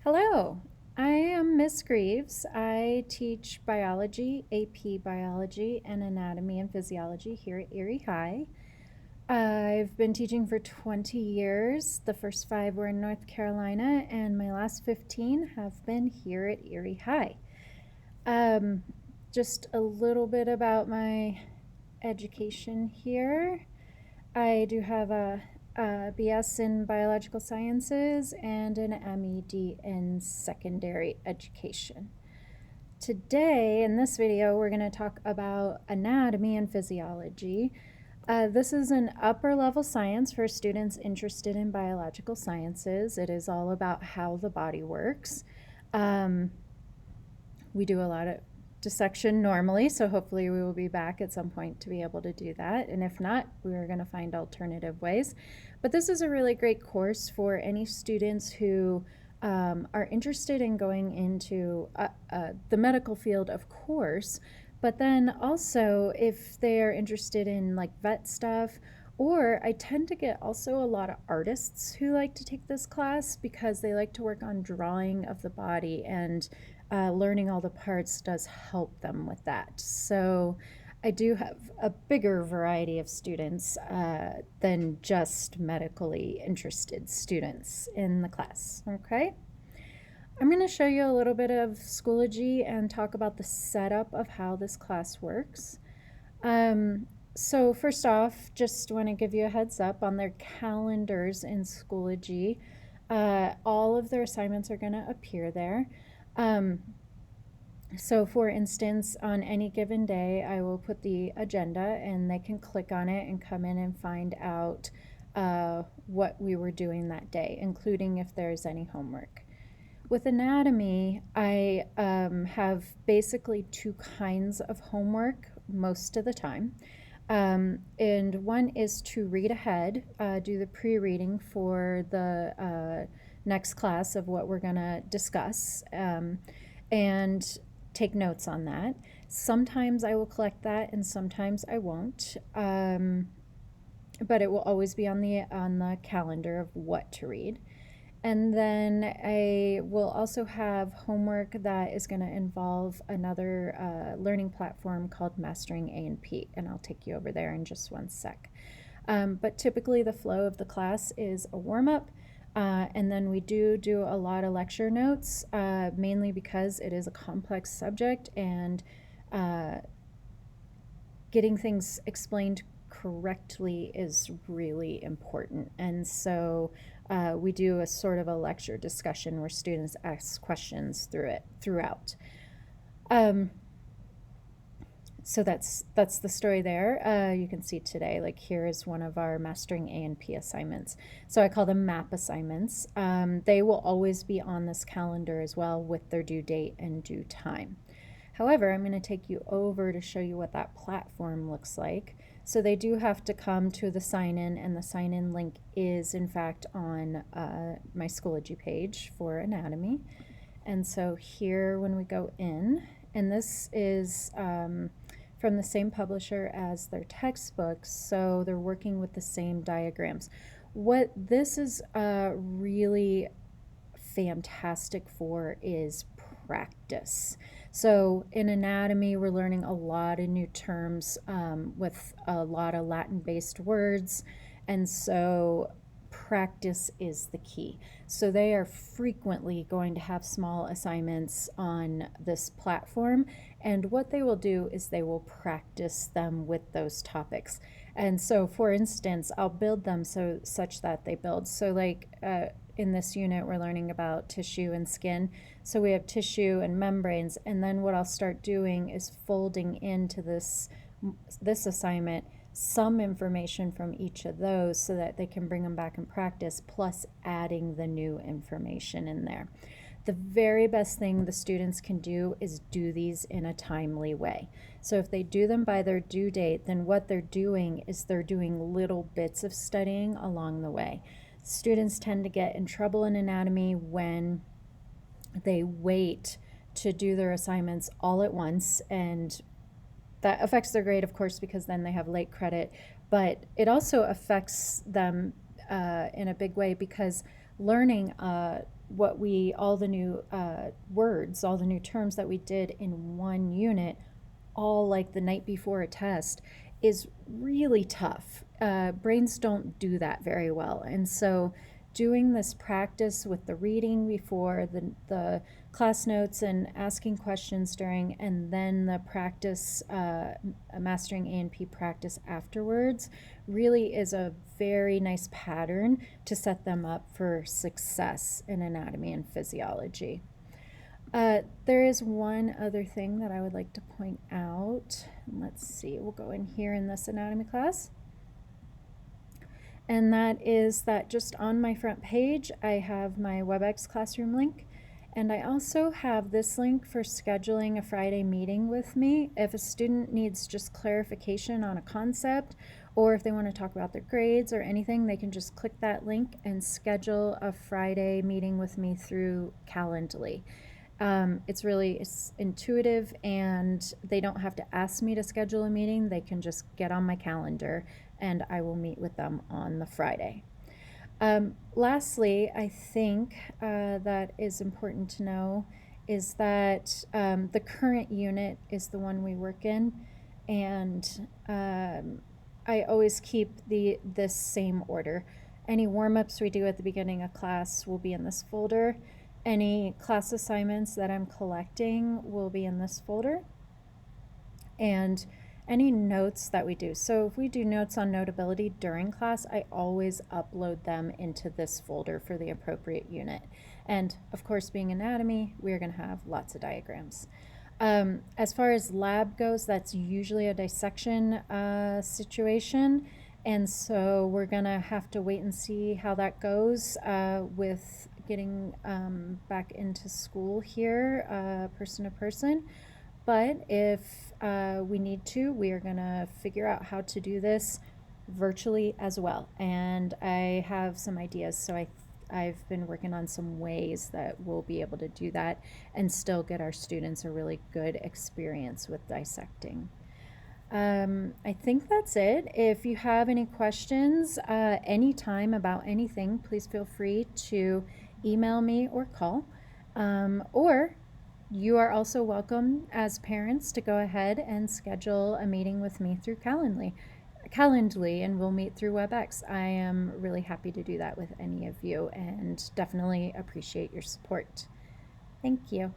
Hello, I am Miss Greaves. I teach biology, AP biology, and anatomy and physiology here at Erie High. I've been teaching for 20 years. The first 5 were in North Carolina, and my last 15 have been here at Erie High. Um, just a little bit about my education here. I do have a BS in biological sciences and an MED in secondary education. Today, in this video, we're going to talk about anatomy and physiology. This is an upper level science for students interested in biological sciences. It is all about how the body works. We do a lot of dissection normally, so hopefully we will be back at some point to be able to do that. And if not, we're going to find alternative ways. But this is a really great course for any students who are interested in going into the medical field, of course, but then also if they're interested in like vet stuff, or I tend to get also a lot of artists who like to take this class because they like to work on drawing of the body, and learning all the parts does help them with that. So I do have a bigger variety of students than just medically interested students in the class. Okay. I'm going to show you a little bit of Schoology and talk about the setup of how this class works. So first off, just want to give you a heads up on their calendars in Schoology. All of their assignments are going to appear there. So for instance, on any given day, I will put the agenda and they can click on it and come in and find out what we were doing that day, including if there's any homework. With anatomy, I have basically 2 kinds of homework most of the time. And one is to read ahead, do the pre-reading for the next class of what we're going to discuss, and take notes on that. Sometimes I will collect that and sometimes I won't. But it will always be on the calendar of what to read. And then I will also have homework that is going to involve another learning platform called Mastering A&P, and I'll take you over there in just one sec. But typically the flow of the class is a warm-up, and then we do a lot of lecture notes, mainly because it is a complex subject, and getting things explained correctly is really important. And so we do a sort of a lecture discussion where students ask questions throughout. So that's the story there. You can see today, like here is one of our Mastering A&P assignments. So I call them MAP assignments. They will always be on this calendar as well with their due date and due time. However, I'm going to take you over to show you what that platform looks like. So they do have to come to the sign-in, and the sign-in link is in fact on my Schoology page for anatomy. And so here when we go in, and this is from the same publisher as their textbooks, so they're working with the same diagrams. What this is really fantastic for is practice. So in anatomy, we're learning a lot of new terms with a lot of Latin-based words, and so practice is the key. So they are frequently going to have small assignments on this platform, and what they will do is they will practice them with those topics. And so for instance, I'll build them such that they build. So like in this unit, we're learning about tissue and skin. So we have tissue and membranes, and then what I'll start doing is folding into this assignment some information from each of those so that they can bring them back in practice, plus adding the new information in there. The very best thing the students can do is do these in a timely way. So if they do them by their due date, then what they're doing is they're doing little bits of studying along the way. Students tend to get in trouble in anatomy when they wait to do their assignments all at once, and that affects their grade, of course, because then they have late credit, but it also affects them in a big way because learning all the new words, all the new terms that we did in one unit, all like the night before a test, is really tough. Brains don't do that very well. And so doing this practice with the reading before, the class notes and asking questions during, and then the practice, mastering A&P practice afterwards, really is a very nice pattern to set them up for success in anatomy and physiology. There is one other thing that I would like to point out. Let's see, we'll go in here in this anatomy class. And that is that just on my front page, I have my WebEx classroom link. And I also have this link for scheduling a Friday meeting with me. If a student needs just clarification on a concept, or if they want to talk about their grades or anything, they can just click that link and schedule a Friday meeting with me through Calendly. It's intuitive, and they don't have to ask me to schedule a meeting. They can just get on my calendar and I will meet with them on the Friday. Lastly, I think that is important to know is that the current unit is the one we work in, and I always keep this same order. Any warm-ups we do at the beginning of class will be in this folder. Any class assignments that I'm collecting will be in this folder. And any notes that we do. So if we do notes on notability during class, I always upload them into this folder for the appropriate unit. And of course, being anatomy, we're going to have lots of diagrams. As far as lab goes, that's usually a dissection situation. And so we're going to have to wait and see how that goes with getting back into school here, person to person. But if we need to, we are going to figure out how to do this virtually as well. And I have some ideas, so I've been working on some ways that we'll be able to do that and still get our students a really good experience with dissecting. I think that's it. If you have any questions anytime about anything, please feel free to email me or call. Or you are also welcome as parents to go ahead and schedule a meeting with me through Calendly, and we'll meet through WebEx. I am really happy to do that with any of you and definitely appreciate your support. Thank you.